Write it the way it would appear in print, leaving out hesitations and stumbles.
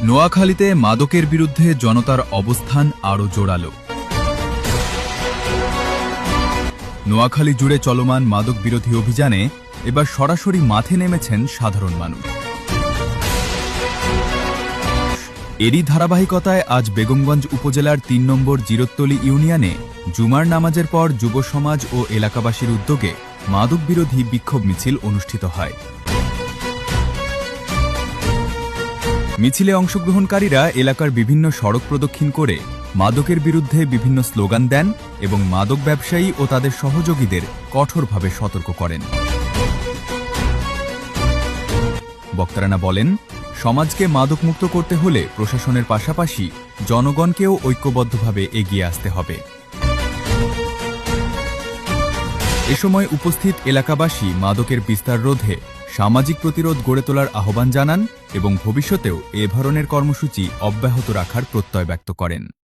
নোয়াখালীতে মাদকের বিরুদ্ধে জনতার অবস্থান আরও জোরালো। নোয়াখালী জুড়ে চলমান মাদক বিরোধী অভিযানে এবার সরাসরি মাঠে নেমেছেন সাধারণ মানুষ। এরই ধারাবাহিকতায় আজ বেগমগঞ্জ উপজেলার ৩ নম্বর জিরততলী ইউনিয়নে জুমার নামাজের পর যুব সমাজ ও এলাকাবাসীর উদ্যোগে মাদক বিরোধী বিক্ষোভ মিছিল অনুষ্ঠিত হয়। মিছিলে অংশগ্রহণকারীরা এলাকার বিভিন্ন সড়ক প্রদক্ষিণ করে মাদকের বিরুদ্ধে বিভিন্ন স্লোগান দেন এবং মাদক ব্যবসায়ী ও তাদের সহযোগীদের কঠোরভাবে সতর্ক করেন। বক্তারা বলেন, সমাজকে মাদকমুক্ত করতে হলে প্রশাসনের পাশাপাশি জনগণকেও ঐক্যবদ্ধভাবে এগিয়ে আসতে হবে। এ সময় উপস্থিত এলাকাবাসী মাদকের বিস্তার রোধে সামাজিক প্রতিরোধ গড়ে তোলার আহ্বান জানান এবং ভবিষ্যতেও এ ধরনের কর্মসূচি অব্যাহত রাখার প্রত্যয় ব্যক্ত করেন।